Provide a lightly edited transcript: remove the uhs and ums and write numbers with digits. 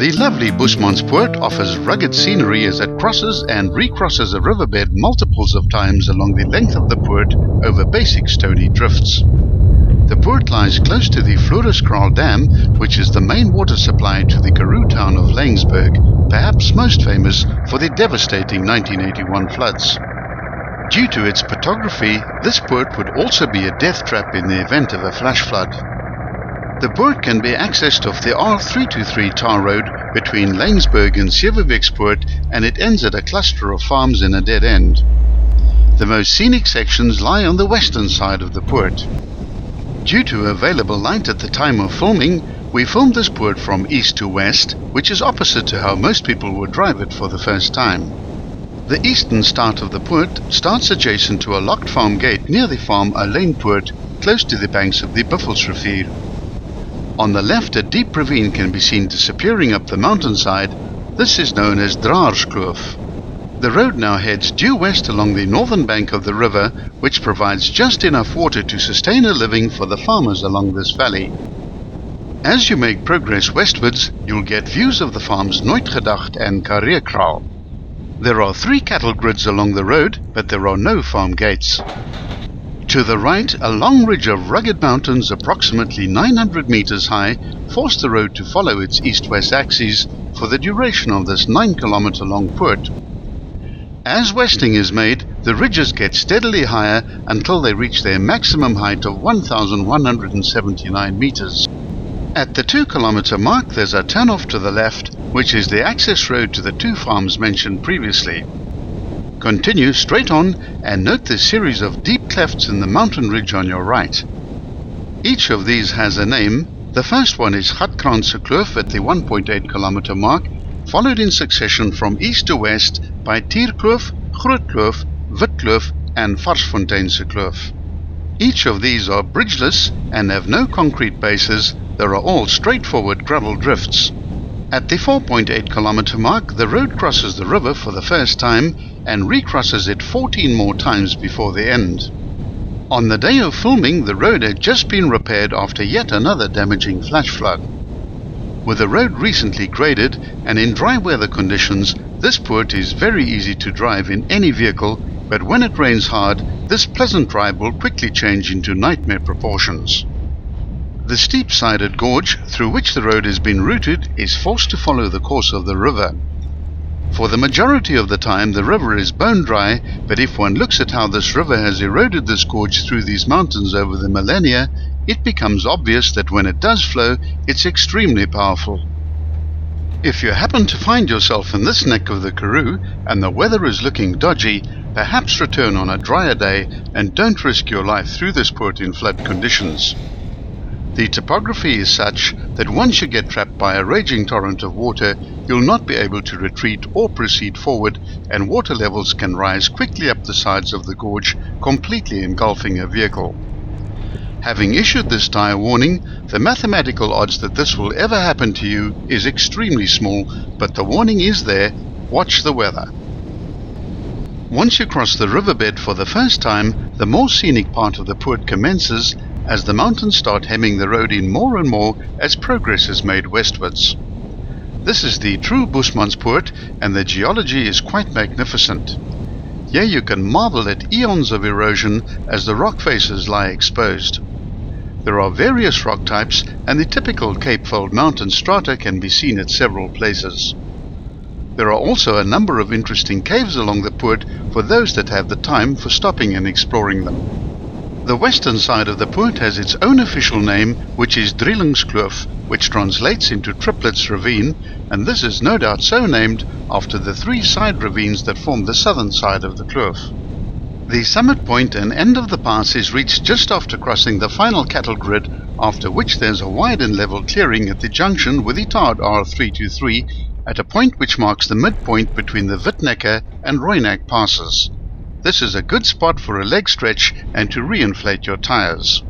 The lovely Boesmanspoort offers rugged scenery as it crosses and recrosses a riverbed multiples of times along the length of the poort over basic stony drifts. The poort lies close to the Floriskraal Dam, which is the main water supply to the Karoo town of Laingsburg, perhaps most famous for the devastating 1981 floods. Due to its topography, this poort would also be a death trap in the event of a flash flood. The poort can be accessed off the R323 tar road between Laingsburg and Sewevikspoort, and it ends at a cluster of farms in a dead end. The most scenic sections lie on the western side of the poort. Due to available light at the time of filming, we filmed this poort from east to west, which is opposite to how most people would drive it for the first time. The eastern start of the poort starts adjacent to a locked farm gate near the farm Alleenpoort, close to the banks of the Buffelsrivier. On the left, a deep ravine can be seen disappearing up the mountainside. This is known as Draarskloof. The road now heads due west along the northern bank of the river, which provides just enough water to sustain a living for the farmers along this valley. As you make progress westwards, you'll get views of the farms Nooitgedacht and Kareekraal. There are 3 cattle grids along the road, but there are no farm gates. To the right, a long ridge of rugged mountains approximately 900 meters high force the road to follow its east-west axis for the duration of this 9-kilometer long poort. As westing is made, the ridges get steadily higher until they reach their maximum height of 1,179 meters. At the 2-kilometer mark, there's a turn-off to the left, which is the access road to the 2 farms mentioned previously. Continue straight on and note the series of deep clefts in the mountain ridge on your right. Each of these has a name. The first one is Gatkranse Kloof at the 1.8 kilometer mark, followed in succession from east to west by Tierkloof, Grootkloof, Witkloof and Varsfonteinse Kloof. Each of these are bridgeless and have no concrete bases. They are all straightforward gravel drifts. At the 4.8 kilometer mark, the road crosses the river for the first time and recrosses it 14 more times before the end. On the day of filming, the road had just been repaired after yet another damaging flash flood. With the road recently graded and in dry weather conditions, this poort is very easy to drive in any vehicle, but when it rains hard, this pleasant drive will quickly change into nightmare proportions. The steep-sided gorge through which the road has been routed is forced to follow the course of the river. For the majority of the time the river is bone dry, but if one looks at how this river has eroded this gorge through these mountains over the millennia, it becomes obvious that when it does flow, it's extremely powerful. If you happen to find yourself in this neck of the Karoo and the weather is looking dodgy, perhaps return on a drier day and don't risk your life through this poort in flood conditions. The topography is such that once you get trapped by a raging torrent of water, you'll not be able to retreat or proceed forward, and water levels can rise quickly up the sides of the gorge, completely engulfing a vehicle. Having issued this dire warning, the mathematical odds that this will ever happen to you is extremely small, but the warning is there. Watch the weather. Once you cross the riverbed for the first time, the more scenic part of the poort commences, as the mountains start hemming the road in more and more as progress is made westwards. This is the true Boesmanspoort, and the geology is quite magnificent. Here you can marvel at eons of erosion as the rock faces lie exposed. There are various rock types, and the typical Cape Fold mountain strata can be seen at several places. There are also a number of interesting caves along the poort for those that have the time for stopping and exploring them. The western side of the poort has its own official name, which is Drielingskloof, which translates into Triplets Ravine, and this is no doubt so named after the 3 side ravines that form the southern side of the kloof. The summit point and end of the pass is reached just after crossing the final cattle grid, after which there's a wide and level clearing at the junction with the tarred R323 at a point which marks the midpoint between the Witnecker and Rooinek passes. This is a good spot for a leg stretch and to reinflate your tires.